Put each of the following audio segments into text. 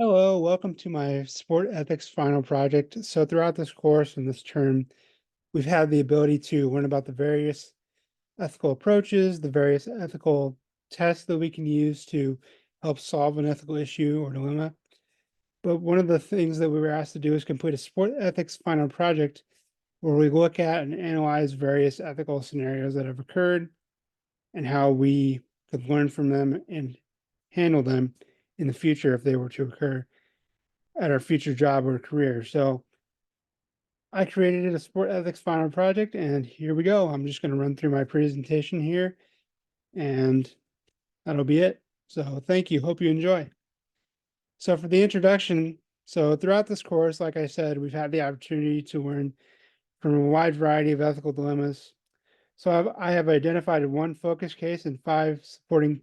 Hello, welcome to my sport ethics final project. So throughout this course and this term, we've had the ability to learn about the various ethical approaches, the various ethical tests that we can use to help solve an ethical issue or dilemma. But one of the things that we were asked to do is complete a sport ethics final project where we look at and analyze various ethical scenarios that have occurred and how we could learn from them and handle them in the future if they were to occur at our future job or career. So I created a sport ethics final project and here we go. I'm just going to run through my presentation here and that'll be it. So thank you. Hope you enjoy. So for the introduction, so throughout this course, like I said, we've had the opportunity to learn from a wide variety of ethical dilemmas. So I have identified one focus case and 5 supporting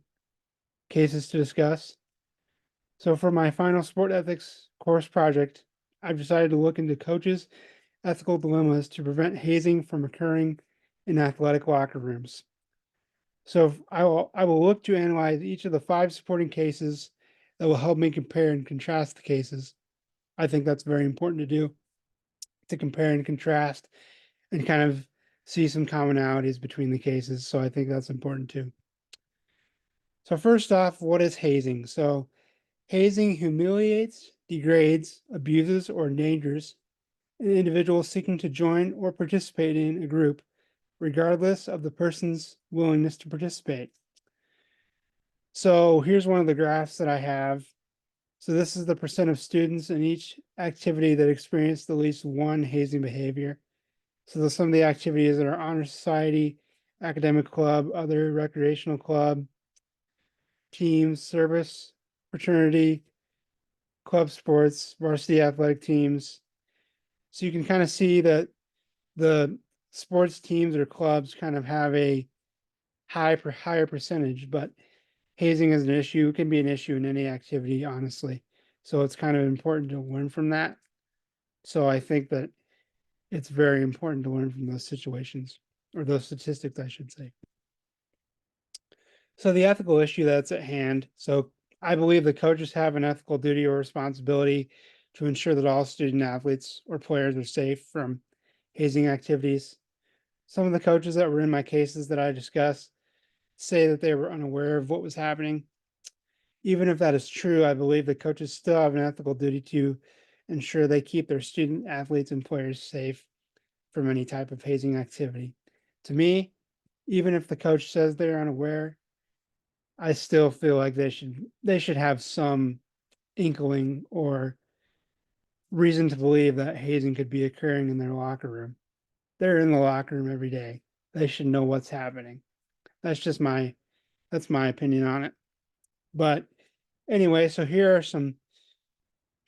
cases to discuss. So for my final sport ethics course project, I've decided to look into coaches' ethical dilemmas to prevent hazing from occurring in athletic locker rooms. So I will look to analyze each of the 5 supporting cases that will help me compare and contrast the cases. I think that's very important to do, to compare and contrast and kind of see some commonalities between the cases. So I think that's important too. So first off, what is hazing? So hazing humiliates, degrades, abuses, or endangers an individual seeking to join or participate in a group, regardless of the person's willingness to participate. So here's one of the graphs that I have. So this is the percent of students in each activity that experienced at least one hazing behavior. So some of the activities that are honor society, academic club, other recreational club, teams, service, fraternity, club sports, varsity athletic teams. So you can kind of see that the sports teams or clubs kind of have a higher percentage, but hazing is an issue, can be an issue in any activity, honestly. So it's kind of important to learn from that. So I think that it's very important to learn from those situations or those statistics, I should say. So the ethical issue that's at hand. So I believe the coaches have an ethical duty or responsibility to ensure that all student athletes or players are safe from hazing activities. Some of the coaches that were in my cases that I discussed say that they were unaware of what was happening. Even if that is true, I believe the coaches still have an ethical duty to ensure they keep their student athletes and players safe from any type of hazing activity. To me, even if the coach says they're unaware, I still feel like they should have some inkling or reason to believe that hazing could be occurring in their locker room. They're in the locker room every day. They should know what's happening. That's just that's my opinion on it. But anyway, so here's the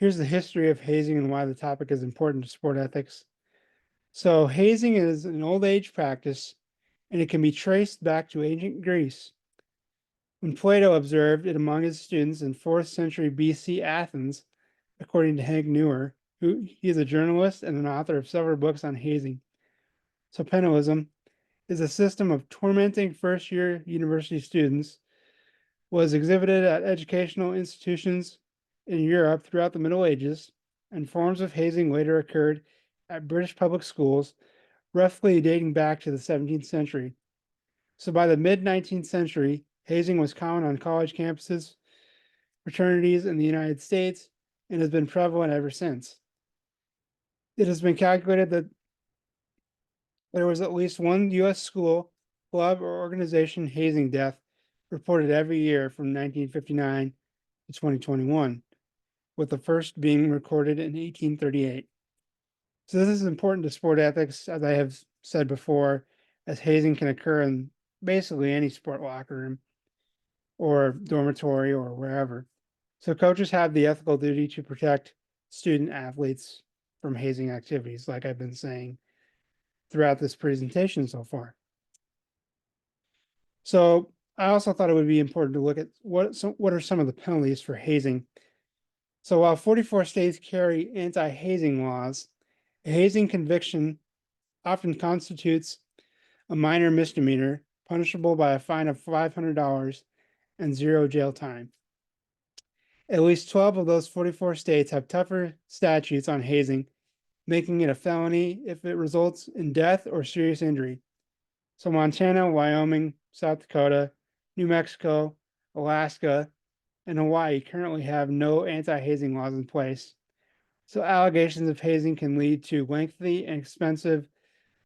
history of hazing and why the topic is important to sport ethics. So hazing is an old age practice and it can be traced back to ancient Greece. When Plato observed it among his students in 4th century BC Athens, according to Hank Newer, who he is a journalist and an author of several books on hazing. So Penalism is a system of tormenting first-year university students, was exhibited at educational institutions in Europe throughout the Middle Ages, and forms of hazing later occurred at British public schools, roughly dating back to the 17th century. So by the mid 19th century, hazing was common on college campuses, fraternities in the United States, and has been prevalent ever since. It has been calculated that there was at least one U.S. school, club, or organization hazing death reported every year from 1959 to 2021, with the first being recorded in 1838. So this is important to sport ethics, as I have said before, as hazing can occur in basically any sport locker room or dormitory or wherever. So coaches have the ethical duty to protect student athletes from hazing activities, like I've been saying throughout this presentation so far. So I also thought it would be important to look at what are some of the penalties for hazing. So while 44 states carry anti-hazing laws, a hazing conviction often constitutes a minor misdemeanor punishable by a fine of $500 and 0 jail time. At least 12 of those 44 states have tougher statutes on hazing, making it a felony if it results in death or serious injury. So Montana, Wyoming, South Dakota, New Mexico, Alaska, and Hawaii currently have no anti-hazing laws in place. So allegations of hazing can lead to lengthy and expensive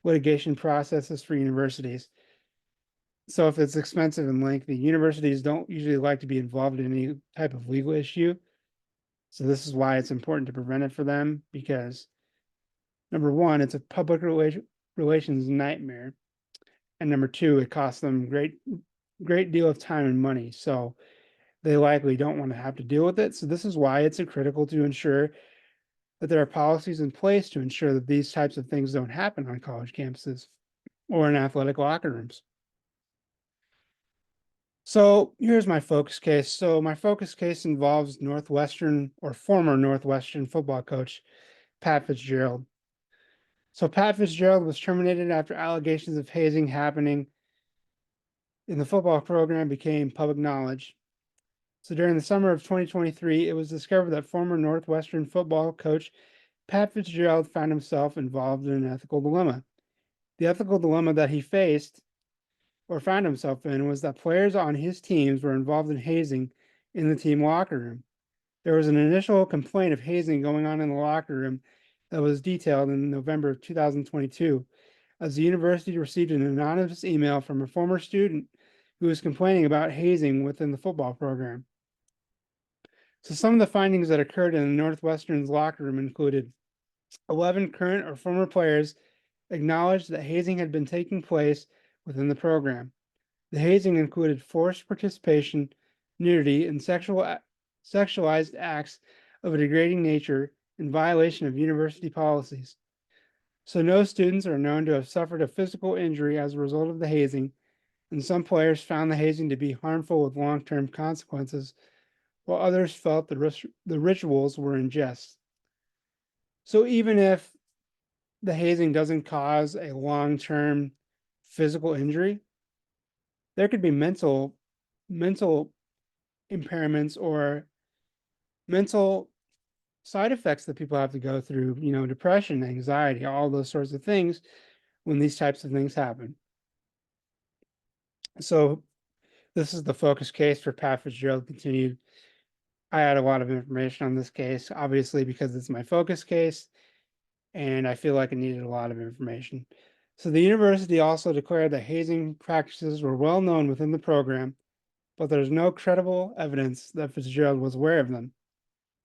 litigation processes for universities. So if it's expensive and lengthy, universities don't usually like to be involved in any type of legal issue. So this is why it's important to prevent it for them, because number one, it's a public relations nightmare. And number two, it costs them great deal of time and money. So they likely don't want to have to deal with it. So this is why it's critical to ensure that there are policies in place to ensure that these types of things don't happen on college campuses or in athletic locker rooms. So here's my focus case. So my focus case involves Northwestern or former Northwestern football coach, Pat Fitzgerald. So Pat Fitzgerald was terminated after allegations of hazing happening in the football program became public knowledge. So during the summer of 2023, it was discovered that former Northwestern football coach Pat Fitzgerald found himself involved in an ethical dilemma. The ethical dilemma that he faced or found himself in was that players on his teams were involved in hazing in the team locker room. There was an initial complaint of hazing going on in the locker room that was detailed in November of 2022, as the university received an anonymous email from a former student who was complaining about hazing within the football program. So some of the findings that occurred in the Northwestern's locker room included 11 current or former players acknowledged that hazing had been taking place within the program. The hazing included forced participation, nudity, and sexualized acts of a degrading nature in violation of university policies. So no students are known to have suffered a physical injury as a result of the hazing, and some players found the hazing to be harmful with long-term consequences, while others felt the rituals were in jest. So even if the hazing doesn't cause a long-term physical injury, there could be mental impairments or mental side effects that people have to go through, depression, anxiety, all those sorts of things when these types of things happen. So this is the focus case for Pat Fitzgerald continued. I had a lot of information on this case, obviously, because it's my focus case, and I feel like I needed a lot of information. So the university also declared that hazing practices were well known within the program, but there's no credible evidence that Fitzgerald was aware of them.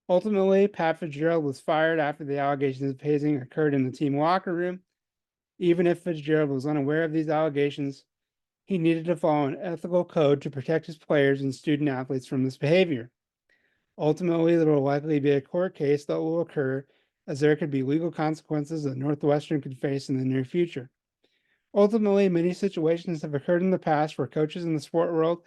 Ultimately, Pat Fitzgerald was fired after the allegations of hazing occurred in the team locker room. Even if Fitzgerald was unaware of these allegations, he needed to follow an ethical code to protect his players and student athletes from this behavior. Ultimately, there will likely be a court case that will occur, as there could be legal consequences that Northwestern could face in the near future. Ultimately, many situations have occurred in the past where coaches in the sport world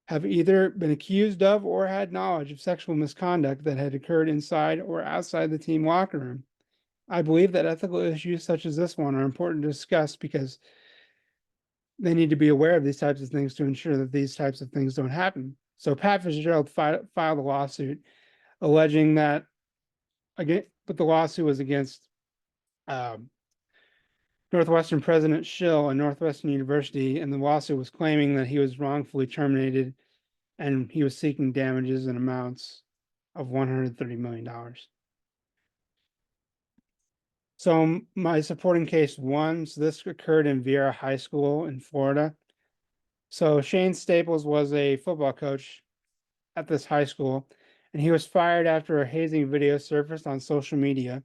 have either been accused of or had knowledge of sexual misconduct that had occurred inside or outside the team locker room. I believe that ethical issues such as this one are important to discuss because they need to be aware of these types of things to ensure that these types of things don't happen. So Pat Fitzgerald filed a lawsuit alleging that, again, but the lawsuit was against Northwestern President Schill and Northwestern University, and the lawsuit was claiming that he was wrongfully terminated and he was seeking damages in amounts of $130 million. So my supporting case one, so this occurred in Vieira High School in Florida. So Shane Staples was a football coach at this high school, and he was fired after a hazing video surfaced on social media.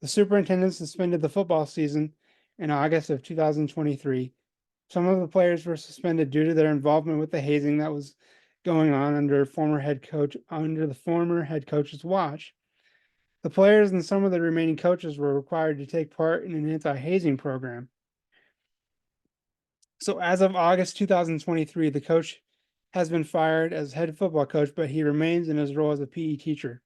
The superintendent suspended the football season in August of 2023. Some of the players were suspended due to their involvement with the hazing that was going on under the former head coach's watch. The players and some of the remaining coaches were required to take part in an anti-hazing program. So as of August 2023, the coach has been fired as head football coach, but he remains in his role as a PE teacher.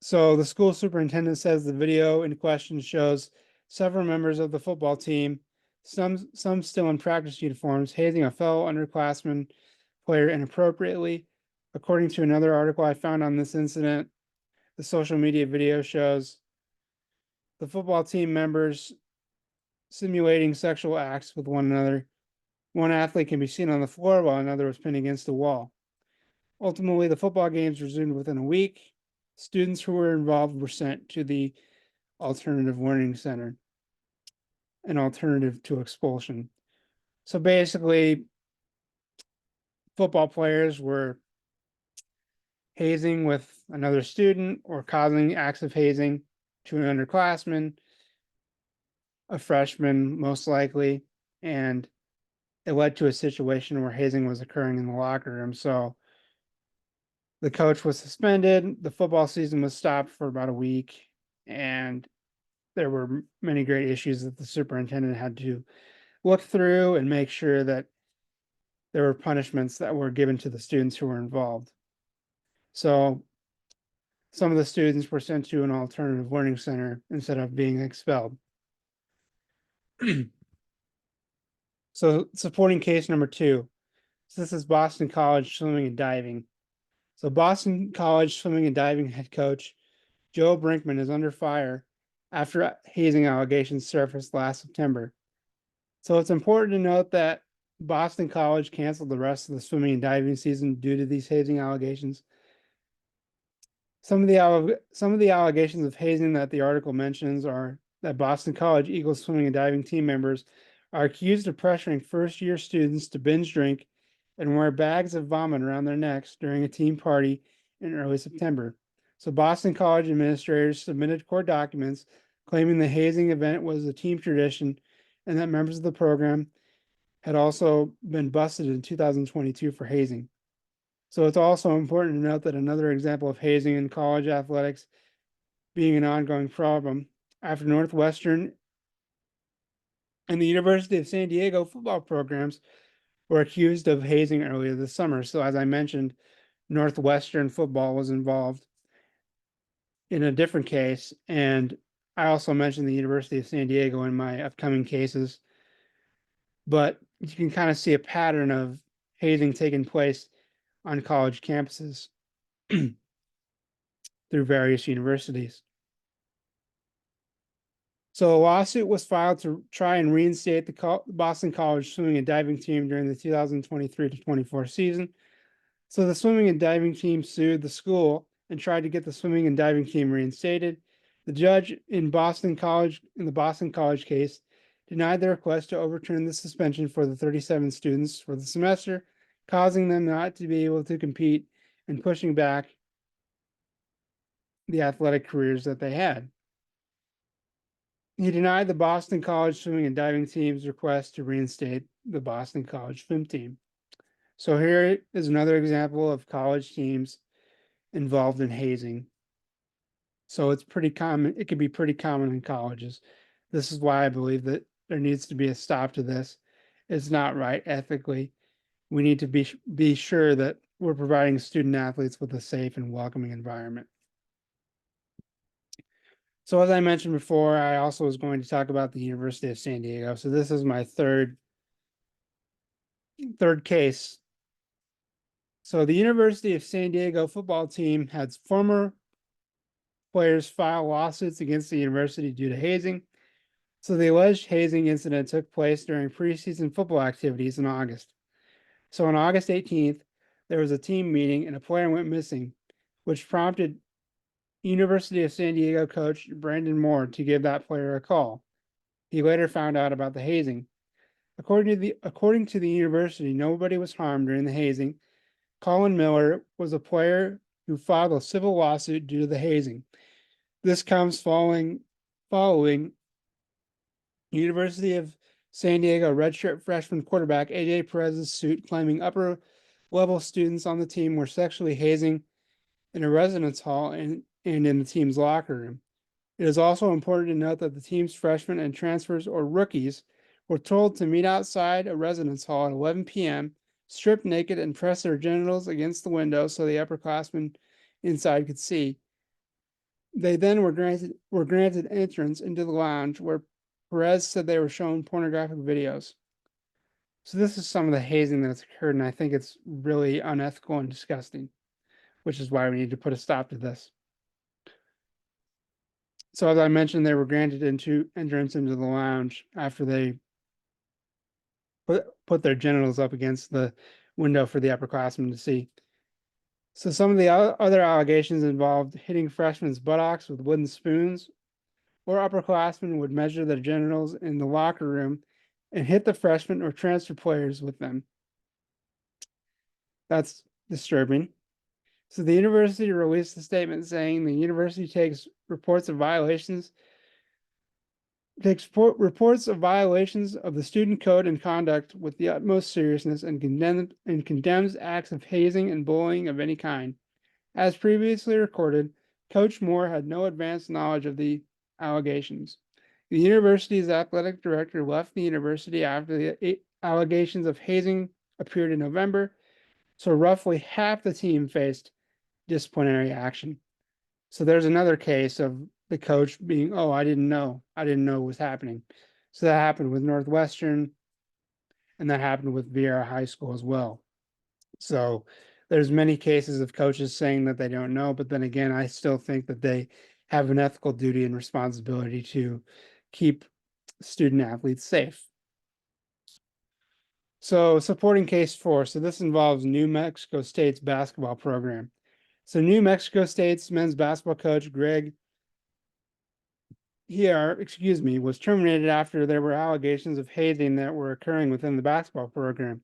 So the school superintendent says the video in question shows several members of the football team, some still in practice uniforms, hazing a fellow underclassman player inappropriately. According to another article I found on this incident, the social media video shows the football team members simulating sexual acts with one another. One athlete can be seen on the floor while another was pinned against a wall. Ultimately, the football games resumed within a week. Students who were involved were sent to the Alternative Learning Center, an alternative to expulsion. So basically, football players were hazing with another student or causing acts of hazing to an underclassman, a freshman most likely, and it led to a situation where hazing was occurring in the locker room. So the coach was suspended, the football season was stopped for about a week, and there were many great issues that the superintendent had to look through and make sure that there were punishments that were given to the students who were involved. So some of the students were sent to an alternative learning center instead of being expelled. So supporting case number 2. So this is Boston College swimming and diving. So Boston College swimming and diving head coach Joe Brinkman is under fire after hazing allegations surfaced last September. So it's important to note that Boston College canceled the rest of the swimming and diving season due to these hazing allegations. Some of the allegations of hazing that the article mentions are that Boston College Eagles swimming and diving team members are accused of pressuring first-year students to binge drink and wear bags of vomit around their necks during a team party in early September. So Boston College administrators submitted court documents claiming the hazing event was a team tradition and that members of the program had also been busted in 2022 for hazing. So it's also important to note that another example of hazing in college athletics being an ongoing problem after Northwestern and the University of San Diego football programs were accused of hazing earlier this summer. So as I mentioned, Northwestern football was involved in a different case, and I also mentioned the University of San Diego in my upcoming cases. But you can kind of see a pattern of hazing taking place on college campuses through various universities. So a lawsuit was filed to try and reinstate the Boston College swimming and diving team during the 2023 to 24 season. So the swimming and diving team sued the school and tried to get the swimming and diving team reinstated. The judge in the Boston College case denied the request to overturn the suspension for the 37 students for the semester, causing them not to be able to compete and pushing back the athletic careers that they had. He denied the Boston College swimming and diving team's request to reinstate the Boston College swim team. So here is another example of college teams involved in hazing. So it's pretty common. It can be pretty common in colleges. This is why I believe that there needs to be a stop to this. It's not right ethically. We need to be sure that we're providing student athletes with a safe and welcoming environment. So as I mentioned before, I also was going to talk about the University of San Diego. So this is my third case. So the University of San Diego football team had former players file lawsuits against the university due to hazing. So the alleged hazing incident took place during preseason football activities in August. So on August 18th, there was a team meeting and a player went missing, which prompted University of San Diego coach Brandon Moore to give that player a call. He later found out about the hazing. According to the university, nobody was harmed during the hazing. Colin Miller was a player who filed a civil lawsuit due to the hazing. This comes following University of San Diego redshirt freshman quarterback AJ Perez's suit claiming upper level students on the team were sexually hazing in a residence hall and in the team's locker room. It is also important to note that the team's freshmen and transfers or rookies were told to meet outside a residence hall at 11 p.m., strip naked, and press their genitals against the window so the upperclassmen inside could see. They then were granted entrance into the lounge where Perez said they were shown pornographic videos. So this is some of the hazing that's occurred, and I think it's really unethical and disgusting. which is why we need to put a stop to this. So as I mentioned, they were granted entrance into the lounge after they put their genitals up against the window for the upperclassmen to see. So some of the other allegations involved hitting freshmen's buttocks with wooden spoons, or upperclassmen would measure their genitals in the locker room and hit the freshmen or transfer players with them. That's disturbing. So the university released a statement saying the university takes reports of violations of the student code and conduct with the utmost seriousness and condemns acts of hazing and bullying of any kind. As previously recorded, Coach Moore had no advanced knowledge of the allegations. The university's athletic director left the university after the allegations of hazing appeared in November, so roughly half the team faced disciplinary action. So there's another case of the coach being, oh, I didn't know what was happening. So that happened with Northwestern, and that happened with Vieira High School as well. So there's many cases of coaches saying that they don't know, but then again, I still think that they have an ethical duty and responsibility to keep student athletes safe. So supporting case 4. So this involves New Mexico State's basketball program. So New Mexico State's men's basketball coach, Greg was terminated after there were allegations of hazing that were occurring within the basketball program.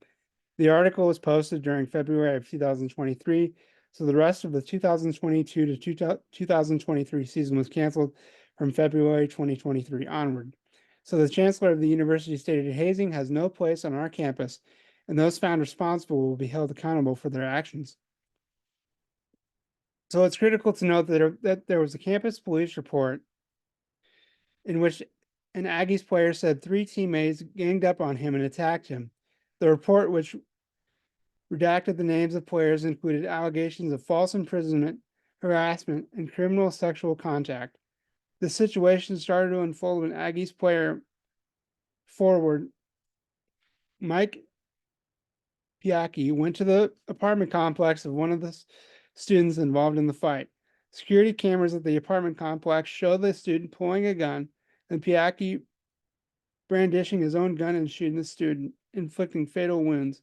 The article was posted during February of 2023, so the rest of the 2022 to 2023 season was canceled from February 2023 onward. So the chancellor of the university stated hazing has no place on our campus, and those found responsible will be held accountable for their actions. So it's critical to note that there was a campus police report in which an Aggies player said 3 teammates ganged up on him and attacked him. The report, which redacted the names of players, included allegations of false imprisonment, harassment, and criminal sexual contact. The situation started to unfold when Aggies player forward Mike Piacki went to the apartment complex of one of the students involved in the fight. Security cameras at the apartment complex show the student pulling a gun and Piacki brandishing his own gun and shooting the student, inflicting fatal wounds.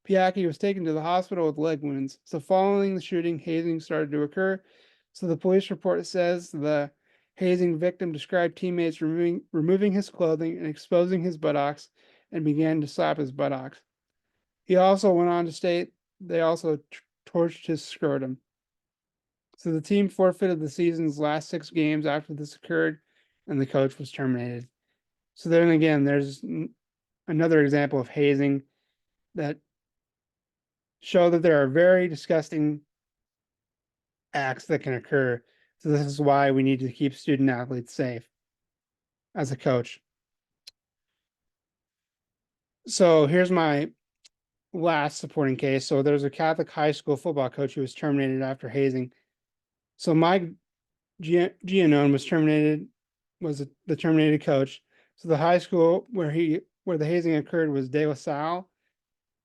Piacki was taken to the hospital with leg wounds. So following the shooting, hazing started to occur. So the police report says the hazing victim described teammates removing his clothing and exposing his buttocks and began to slap his buttocks. He also went on to state they also torched his scrotum. So the team forfeited the season's last 6 games after this occurred, and the coach was terminated. So then again, there's another example of hazing that show that there are very disgusting acts that can occur. So this is why we need to keep student athletes safe as a coach. So here's my last supporting case. So there's a Catholic high school football coach who was terminated after hazing. So Mike Giannone was the terminated coach. So the high school where the hazing occurred was De La Salle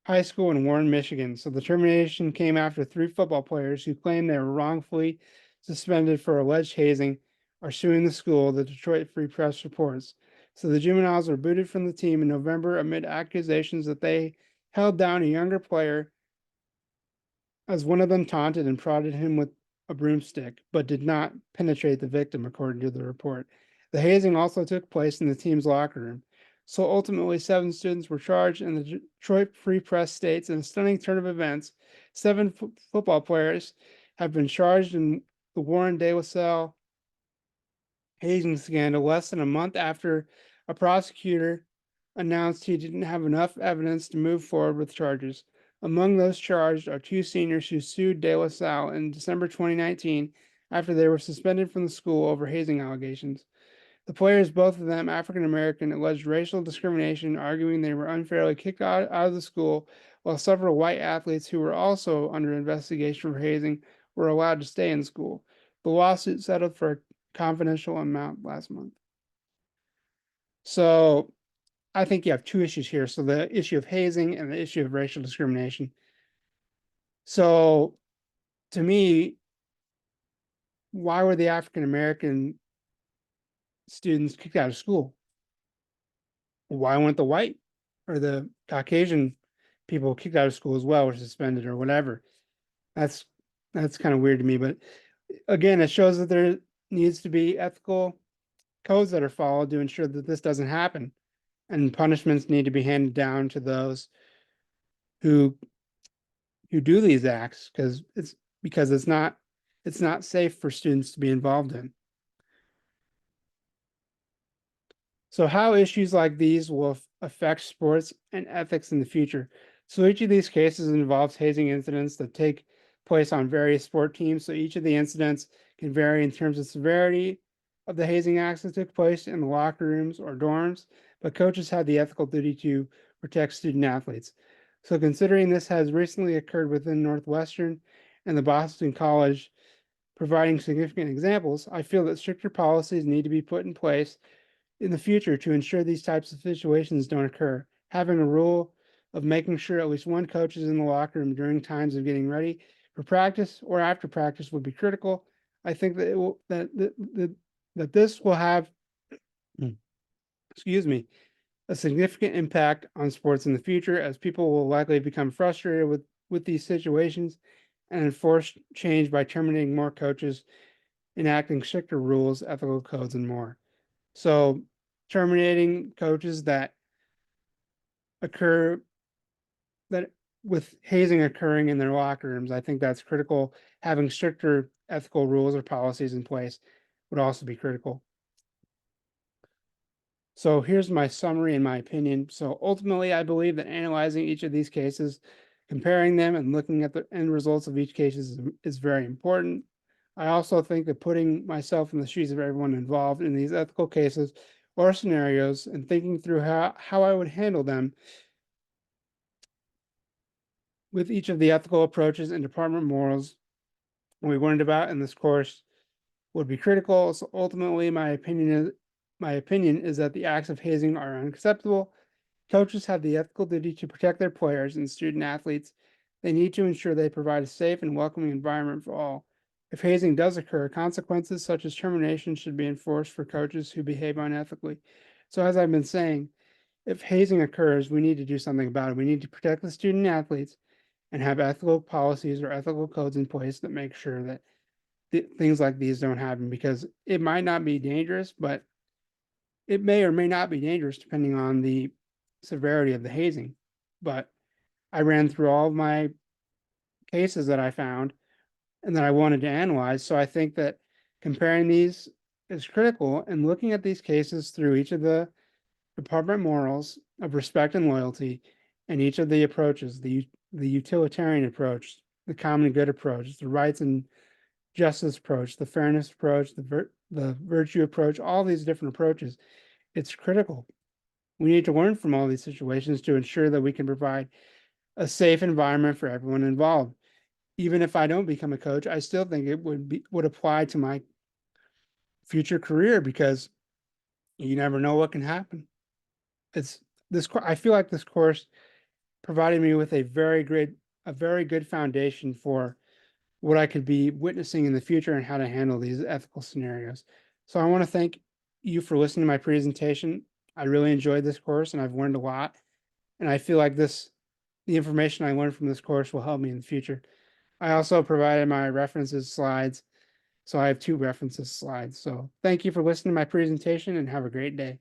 High School in Warren, Michigan. So the termination came after 3 football players who claimed they were wrongfully suspended for alleged hazing are suing the school, the Detroit Free Press reports. So the juveniles were booted from the team in November amid accusations that they held down a younger player as one of them taunted and prodded him with a broomstick, but did not penetrate the victim, according to the report. The hazing also took place in the team's locker room. So ultimately, 7 students were charged, and the Detroit Free Press states in a stunning turn of events, 7 football players have been charged in the Warren De La Salle hazing scandal less than a month after a prosecutor announced he didn't have enough evidence to move forward with charges. Among those charged are 2 seniors who sued De La Salle in December 2019 after they were suspended from the school over hazing allegations. The players, both of them African American, alleged racial discrimination, arguing they were unfairly kicked out of the school, while several white athletes who were also under investigation for hazing were allowed to stay in school. The lawsuit settled for a confidential amount last month. So I think you have 2 issues here. So the issue of hazing and the issue of racial discrimination. So to me, why were the African American students kicked out of school? Why weren't the white or the Caucasian people kicked out of school as well, or suspended or whatever? That's that's kind of weird to me. But again, it shows that there needs to be ethical codes that are followed to ensure that this doesn't happen, and punishments need to be handed down to those who do these acts, because it's not safe for students to be involved in. So how issues like these will affect sports and ethics in the future. So each of these cases involves hazing incidents that take place on various sport teams. So each of the incidents can vary in terms of severity of the hazing acts that took place in the locker rooms or dorms, but coaches have the ethical duty to protect student athletes. So considering this has recently occurred within Northwestern and the Boston College, providing significant examples, I feel that stricter policies need to be put in place in the future to ensure these types of situations don't occur. Having a rule of making sure at least one coach is in the locker room during times of getting ready for practice or after practice would be critical. I think that it will that this will have excuse me, a significant impact on sports in the future, as people will likely become frustrated with these situations and enforce change by terminating more coaches, enacting stricter rules, ethical codes, and more. So terminating coaches that occur that with hazing occurring in their locker rooms, I think that's critical. Having stricter ethical rules or policies in place would also be critical. So here's my summary and my opinion. So ultimately, I believe that analyzing each of these cases, comparing them and looking at the end results of each case is very important. I also think that putting myself in the shoes of everyone involved in these ethical cases or scenarios and thinking through how I would handle them with each of the ethical approaches and department morals we learned about in this course would be critical. So ultimately, my opinion is that the acts of hazing are unacceptable. Coaches have the ethical duty to protect their players and student athletes. They need to ensure they provide a safe and welcoming environment for all. If hazing does occur, consequences such as termination should be enforced for coaches who behave unethically. So as I've been saying, if hazing occurs, we need to do something about it. We need to protect the student athletes and have ethical policies or ethical codes in place that make sure that things like these don't happen, because it might not be dangerous, but it may or may not be dangerous depending on the severity of the hazing. But I ran through all of my cases that I found and that I wanted to analyze. So I think that comparing these is critical, and looking at these cases through each of the department morals of respect and loyalty, and each of the approaches, the utilitarian approach, the common good approach, the rights and justice approach, the fairness approach, the virtue approach, all these different approaches, it's critical. We need to learn from all these situations to ensure that we can provide a safe environment for everyone involved. Even if I don't become a coach, I still think it would apply to my future career, because you never know what can happen. It's this I feel like this course provided me with a very good foundation for what I could be witnessing in the future and how to handle these ethical scenarios. So I want to thank you for listening to my presentation. I really enjoyed this course and I've learned a lot. And I feel like the information I learned from this course will help me in the future. I also provided my references slides. So I have 2 references slides. So thank you for listening to my presentation and have a great day.